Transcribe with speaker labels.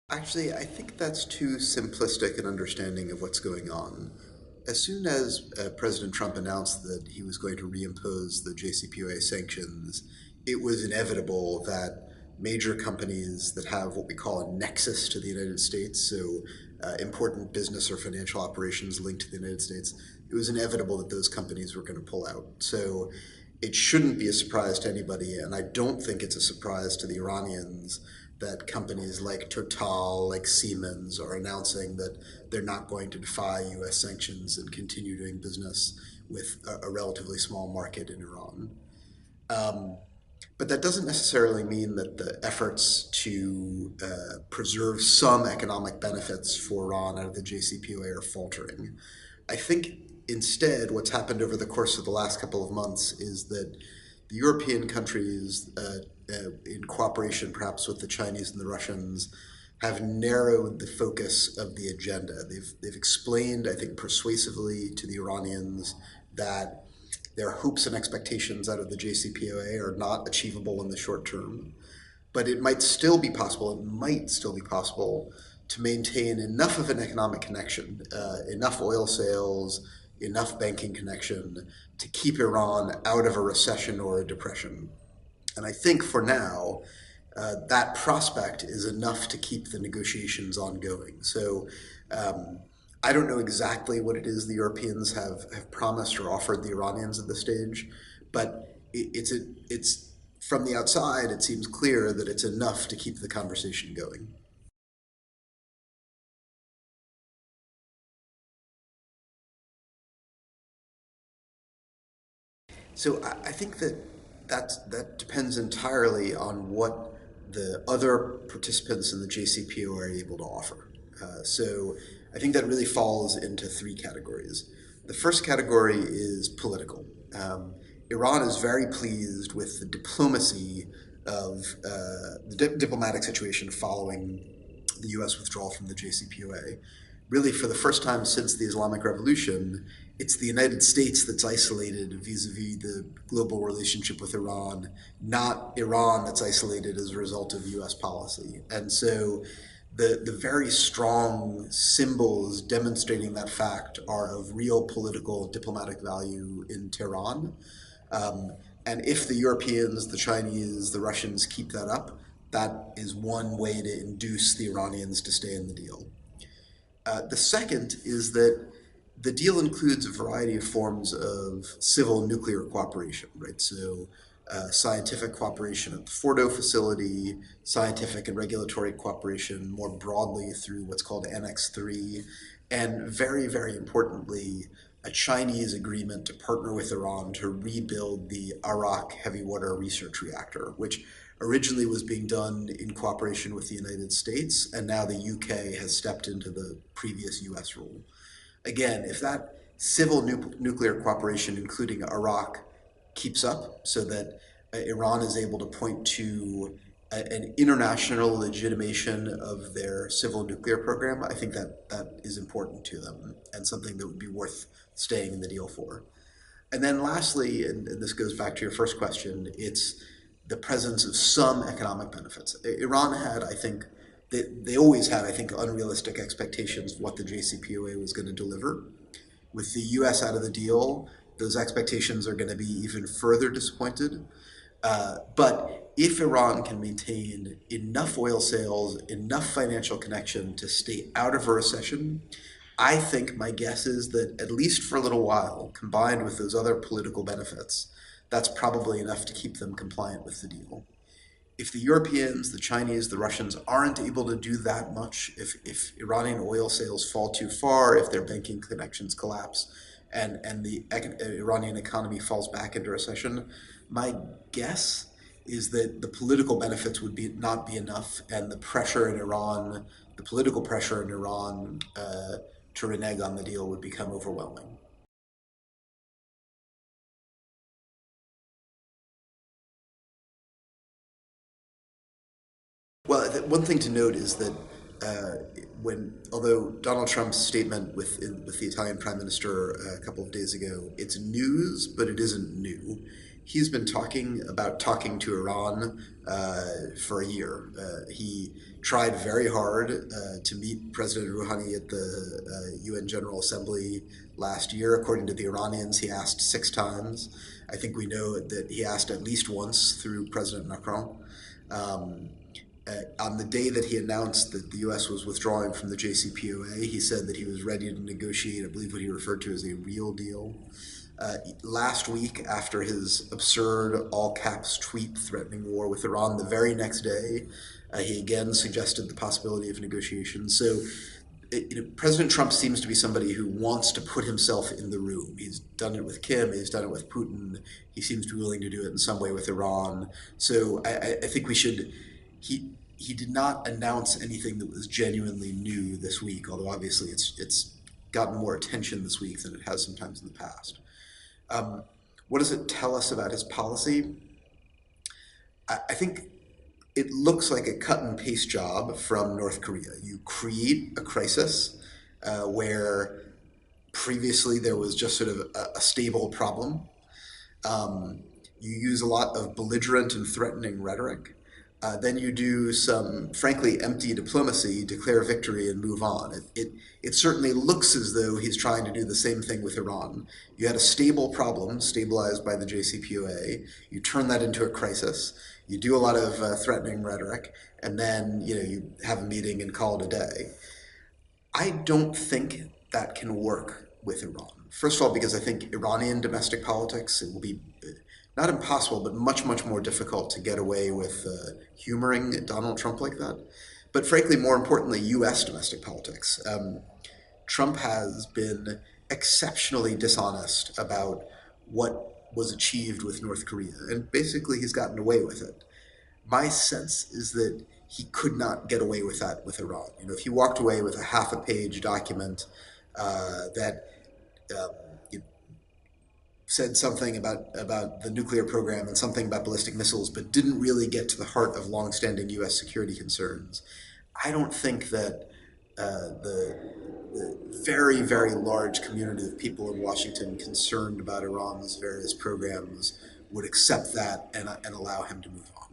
Speaker 1: Actually, I think that's too simplistic an understanding of what's going on. As soon as President Trump announced that he was going to reimpose the JCPOA sanctions, it was inevitable that major companies that have what we call a nexus to the United States, so important business or financial operations linked to the United States, it was inevitable that those companies were going to pull out. So it shouldn't be a surprise to anybody, and I don't think it's a surprise to the Iranians that companies like Total, like Siemens, are announcing that they're not going to defy U.S. sanctions and continue doing business with a relatively small market in Iran. Um, but that doesn't necessarily mean that the efforts to preserve some economic benefits for Iran out of the JCPOA are faltering. I think instead what's happened over the course of the last couple of months is that the European countries, in cooperation perhaps with the Chinese and the Russians, have narrowed the focus of the agenda. They've explained, I think, persuasively to the Iranians that their hopes and expectations out of the JCPOA are not achievable in the short term, but it might still be possible to maintain enough of an economic connection, enough oil sales, enough banking connection to keep Iran out of a recession or a depression. And I think for now, that prospect is enough to keep the negotiations ongoing. So um, I don't know exactly what it is the Europeans have promised or offered the Iranians at this stage, but it's from the outside, it seems clear that it's enough to keep the conversation going. So I think that depends entirely on what the other participants in the JCPO are able to offer. So I think that really falls into three categories. The first category is political. Iran is very pleased with the diplomacy of the diplomatic situation following the U.S. withdrawal from the JCPOA. Really, for the first time since the Islamic Revolution, it's the United States that's isolated vis-a-vis the global relationship with Iran, not Iran that's isolated as a result of U.S. policy. And so the very strong symbols demonstrating that fact are of real political diplomatic value in Tehran. Um, and if the Europeans, the Chinese, the Russians keep that up, that is one way to induce the Iranians to stay in the deal. The second is that the deal includes a variety of forms of civil nuclear cooperation, right? So, scientific cooperation at the Fordo facility, scientific and regulatory cooperation more broadly through what's called Annex 3, and very, very importantly, a Chinese agreement to partner with Iran to rebuild the Arak heavy water research reactor, which originally was being done in cooperation with the United States, and now the UK has stepped into the previous US role. Again, if that civil nuclear cooperation, including Iraq, keeps up so that Iran is able to point to an international legitimation of their civil nuclear program, I think that is important to them and something that would be worth staying in the deal for. And then lastly, and this goes back to your first question, it's the presence of some economic benefits. Iran had, I think, they always had, I think, unrealistic expectations of what the JCPOA was going to deliver. With the US out of the deal, those expectations are going to be even further disappointed. But if Iran can maintain enough oil sales, enough financial connection to stay out of a recession, I think my guess is that at least for a little while, combined with those other political benefits, that's probably enough to keep them compliant with the deal. If the Europeans, the Chinese, the Russians aren't able to do that much, if Iranian oil sales fall too far, if their banking connections collapse, and the Iranian economy falls back into recession, my guess is that the political benefits would be not be enough, and the pressure in Iran, the political pressure in Iran to renege on the deal would become overwhelming. Well, one thing to note is that although Donald Trump's statement with the Italian Prime Minister a couple of days ago, it's news, but it isn't new. he's been talking to Iran for a year. He tried very hard to meet President Rouhani at the UN General Assembly last year. According to the Iranians, he asked 6 times. I think we know that he asked at least once through President Macron. Um, on the day that he announced that the U.S. was withdrawing from the JCPOA, he said that he was ready to negotiate, I believe, what he referred to as a real deal. Last week, after his absurd all caps tweet threatening war with Iran, the very next day, he again suggested the possibility of negotiations. So, President Trump seems to be somebody who wants to put himself in the room. He's done it with Kim, he's done it with Putin, he seems to be willing to do it in some way with Iran. So, I think we should. He did not announce anything that was genuinely new this week, although obviously it's gotten more attention this week than it has sometimes in the past. Um, what does it tell us about his policy? I think it looks like a cut and paste job from North Korea. You create a crisis where previously there was just sort of a stable problem. You use a lot of belligerent and threatening rhetoric. Then you do some, frankly, empty diplomacy, declare victory, and move on. It certainly looks as though he's trying to do the same thing with Iran. You had a stable problem, stabilized by the JCPOA. You turn that into a crisis. You do a lot of threatening rhetoric, and then you have a meeting and call it a day. I don't think that can work with Iran. First of all, because I think Iranian domestic politics, it will be not impossible, but much, much more difficult to get away with humoring Donald Trump like that. But frankly, more importantly, U.S. domestic politics. Trump has been exceptionally dishonest about what was achieved with North Korea, and basically he's gotten away with it. My sense is that he could not get away with that with Iran. If he walked away with a half a page document that um, said something about the nuclear program and something about ballistic missiles, but didn't really get to the heart of longstanding U.S. security concerns, I don't think that the very, very large community of people in Washington concerned about Iran's various programs would accept that and allow him to move on.